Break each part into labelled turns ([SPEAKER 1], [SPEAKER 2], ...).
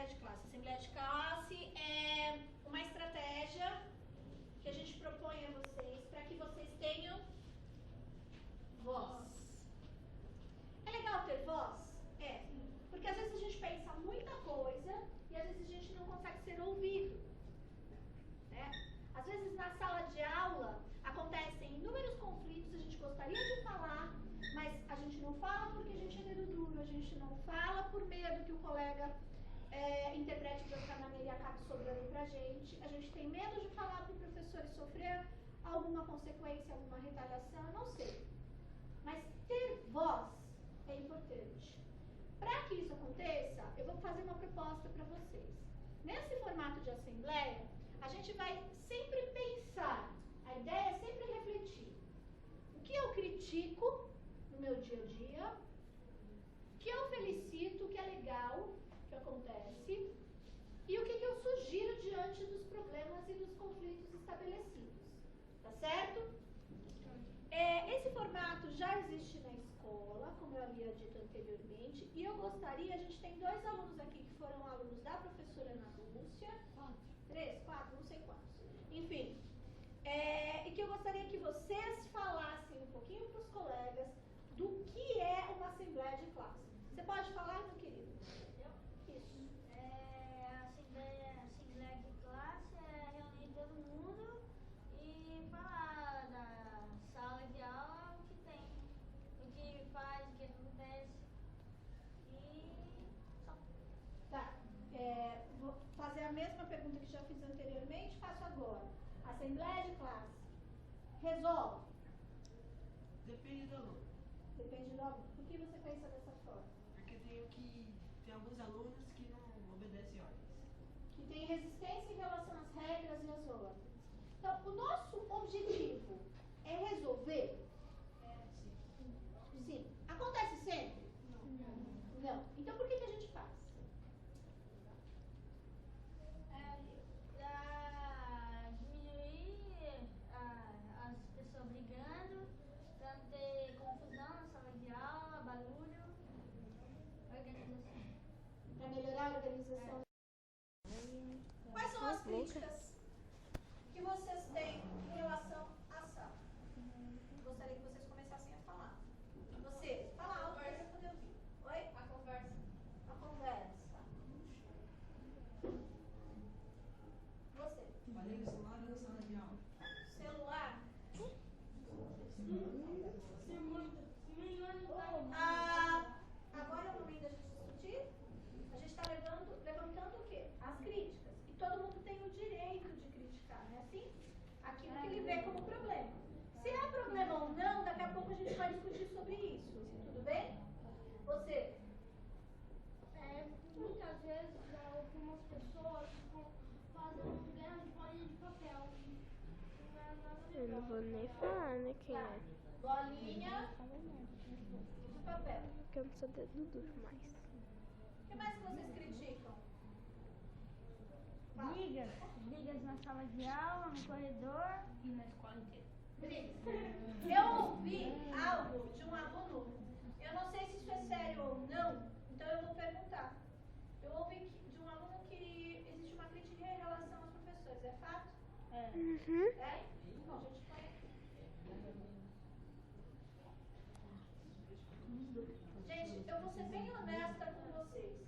[SPEAKER 1] Assembleia de Classe? Assembleia de Classe é uma estratégia que a gente propõe a vocês para que vocês tenham voz. É legal ter voz? É. Porque às vezes a gente pensa muita coisa e às vezes a gente não consegue ser ouvido. Né? Às vezes na sala de aula acontecem inúmeros conflitos, a gente gostaria de falar, mas a gente não fala porque a gente é dedo duro, a gente não fala por medo que o colega interprete de outra maneira e acabe sobrando pra gente. A gente tem medo de falar para o professor e sofrer alguma consequência, alguma retaliação, eu não sei. Mas ter voz é importante. Para que isso aconteça, eu vou fazer uma proposta para vocês. Nesse formato de assembleia, a gente vai sempre pensar, a ideia é sempre refletir. O que eu critico no meu dia a dia, o que eu felicito, o que é legal, que acontece, e o que eu sugiro diante dos problemas e dos conflitos estabelecidos. Tá certo? Esse formato já existe na escola, como eu havia dito anteriormente, e eu gostaria, a gente tem 2 alunos aqui que foram alunos da professora Ana Lúcia, 3, 4, não sei quantos, enfim, e que eu gostaria que vocês falassem um pouquinho para os colegas do que é uma assembleia de classe. Você pode falar, meu querido? Isso.
[SPEAKER 2] Assembleia de classe é reunir todo mundo e falar da sala de aula o que tem, o que faz, o que acontece e só.
[SPEAKER 1] Tá. Vou fazer a mesma pergunta que já fiz anteriormente, faço agora. Assembleia de classe resolve?
[SPEAKER 3] Depende do aluno.
[SPEAKER 1] Depende do aluno. Por que você pensa dessa forma?
[SPEAKER 3] Porque tem alguns alunos que não obedecem ordens.
[SPEAKER 1] Que tem resistência em relação às regras e às ordens. Então, o nosso objetivo é resolver? Sim. Acontece sempre? Não. Então, por que a gente faz?
[SPEAKER 2] Para diminuir as pessoas brigando, para não ter confusão na sala de aula, barulho, organização.
[SPEAKER 1] Para melhorar a organização. Quais são as críticas que vocês têm em relação à sala? Gostaria que vocês começassem a falar. Você, fala alto para eu poder ouvir. Oi?
[SPEAKER 4] A conversa.
[SPEAKER 1] A conversa. Você.
[SPEAKER 3] Falei do celular na sala de aula.
[SPEAKER 1] Celular. Agora é o momento da gente discutir. A gente está levantando o quê? As críticas. E todo mundo tem o direito de criticar, não é assim? Aquilo que ele vê como problema. Se é problema ou não, daqui a pouco a gente vai discutir sobre isso. Tudo bem? Você.
[SPEAKER 4] Muitas vezes algumas pessoas ficam fazendo guerra de bolinha de papel. Não é nada legal.
[SPEAKER 5] Eu não vou nem falar, né, quem é.
[SPEAKER 1] Bolinha de papel.
[SPEAKER 5] Porque eu não sou dedo duro mais.
[SPEAKER 1] O que mais que vocês criticam?
[SPEAKER 2] Brigas na sala de aula, no corredor e na escola inteira.
[SPEAKER 1] Eu ouvi algo de um aluno, eu não sei se isso é sério ou não, então eu vou perguntar. Eu ouvi de um aluno que existe uma crítica em relação aos professores, é fato?
[SPEAKER 5] Uhum.
[SPEAKER 1] É? Bom, a gente vai. Gente, eu vou ser bem honesta com vocês.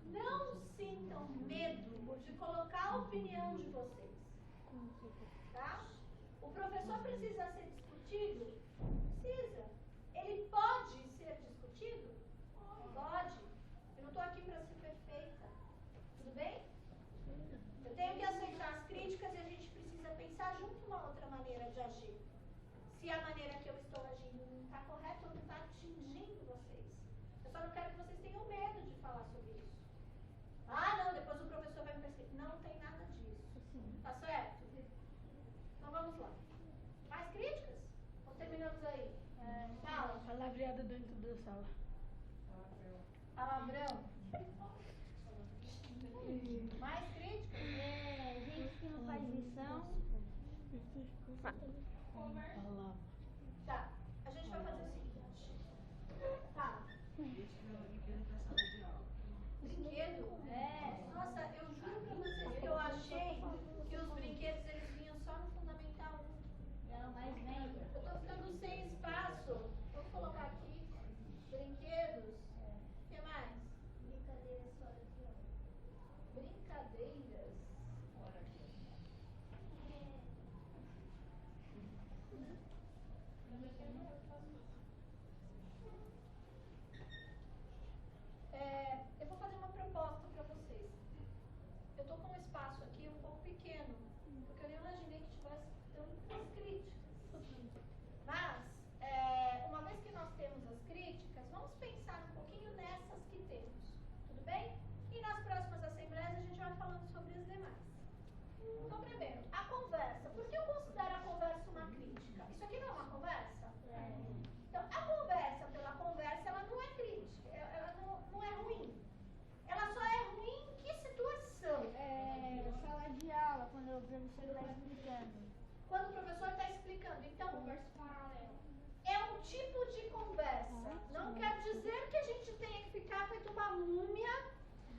[SPEAKER 1] Não sintam medo de colocar a opinião de vocês. Tá? O professor precisa ser discutido? Precisa. Ele pode ser discutido? Pode. Eu não estou aqui para ser perfeita. Tudo bem? Eu tenho que aceitar as críticas e a gente precisa pensar junto uma outra maneira de agir. Se a maneira que eu estou agindo não está correta ou não está atingindo vocês. Eu só não quero que vocês tenham medo de falar sobre isso. Ah, não, depois o professor vai me perseguir. Não tem nada disso. Tá certo? Então vamos lá. Mais críticas? Ou terminamos aí? Fala.
[SPEAKER 2] Palavreada dentro da sala.
[SPEAKER 1] Palavrão. Mais críticas?
[SPEAKER 2] Gente que não faz lição.
[SPEAKER 1] Tá. A gente vai fazer o seguinte. Tá.
[SPEAKER 3] Gente que leva brinquedo pra sala de aula.
[SPEAKER 1] Brinquedo? múmia,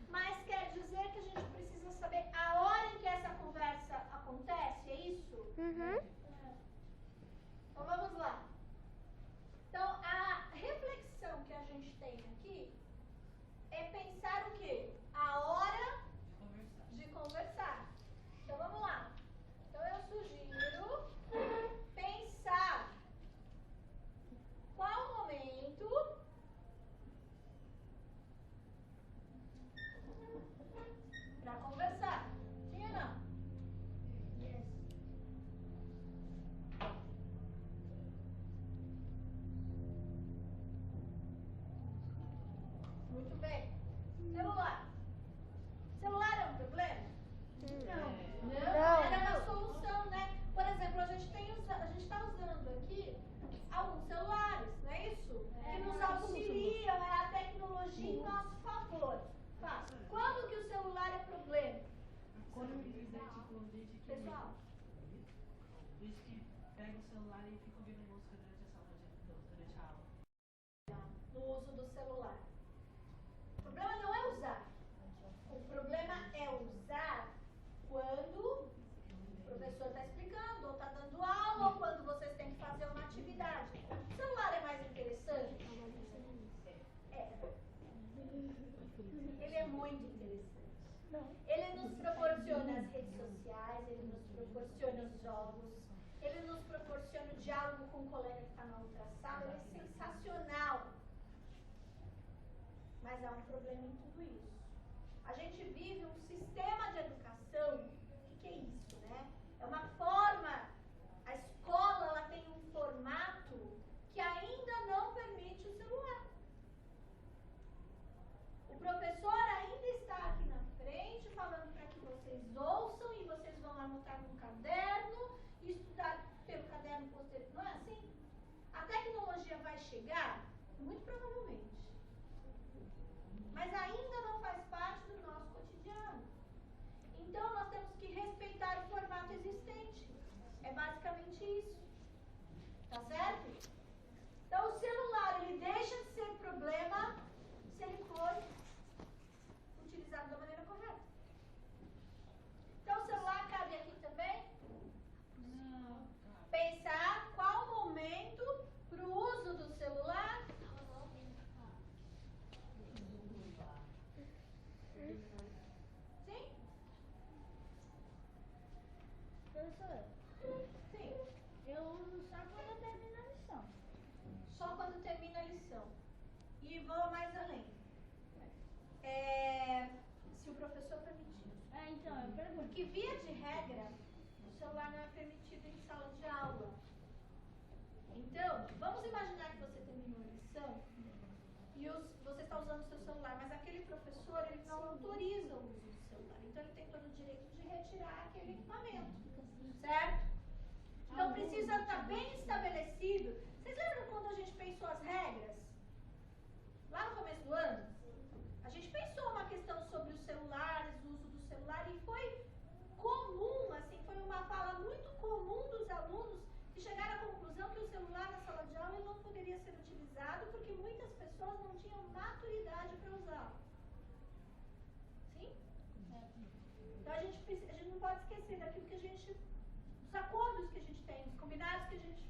[SPEAKER 1] mas quer dizer que a gente precisa saber a hora em que essa conversa acontece, é isso?
[SPEAKER 5] Uhum.
[SPEAKER 1] Então vamos lá. Então a reflexão que a gente tem aqui é pensar o quê? A hora de conversar. Então vamos lá. Então eu sugiro pensar qual momento para conversar. Sim ou não?
[SPEAKER 2] Yes.
[SPEAKER 1] Muito bem. Celular. Celular é um problema? Não. Era uma solução, né? Por exemplo, a gente está usando aqui alguns celulares, não é isso? Que nos auxiliam, é a tecnologia em nosso favor. Tá. Quando que o celular é problema?
[SPEAKER 3] Quando eu fizer tipo um vídeo que
[SPEAKER 1] Pessoal,
[SPEAKER 3] diz que pega o celular e fica ouvindo música durante a aula.
[SPEAKER 1] no uso do celular. O problema não é usar. O problema é usar quando o professor está explicando, ou está dando aula, ou quando vocês têm que fazer uma atividade. O celular é mais interessante? É. Ele é muito interessante. Ele nos proporciona as redes sociais, ele nos proporciona os jogos, ele nos proporciona o diálogo com o colega que está na outra sala, ele é sensacional. Mas há um problema em tudo isso. A gente vive um sistema de educação, o que é isso, né? É uma forma, a escola ela tem um formato que ainda não permite o celular. O professor ainda está aqui na frente falando para que vocês ouçam e vocês vão anotar no caderno e estudar pelo caderno posterior. Não é assim? A tecnologia vai chegar? Muito provavelmente. Mas ainda não faz parte do nosso cotidiano. Então, nós temos que respeitar o formato existente. É basicamente isso. Tá certo? Então, o celular, ele deixa de ser problema se ele for utilizado da maneira correta. Então, o celular cabe aqui também?
[SPEAKER 2] Não.
[SPEAKER 1] Pensar qual o momento para o uso do celular. Sim?
[SPEAKER 2] Professora,
[SPEAKER 1] Sim.
[SPEAKER 2] eu uso só quando eu termino a lição.
[SPEAKER 1] Só quando termina a lição. E vou mais além. Se o professor permitir.
[SPEAKER 2] Então, eu pergunto.
[SPEAKER 1] Porque, via de regra, o celular não é permitido em sala de aula. Então, vamos imaginar que você terminou a lição e você está usando o seu celular, mas aquele professor ele não autoriza o uso do celular. Então, ele tem todo o direito de retirar aquele equipamento. Certo? Então, precisa estar bem estabelecido. Vocês lembram quando a gente pensou as regras? Lá no começo do ano? A gente pensou uma questão sobre os celulares, o uso do celular, e foi comum, assim, foi uma fala muito comum dos alunos que chegaram à conclusão que o celular na sala de aula não poderia ser utilizado porque muitas pessoas não tinham maturidade para usá-lo. Sim? Então a gente não pode esquecer daquilo que a gente, dos acordos que a gente tem, dos combinados que a gente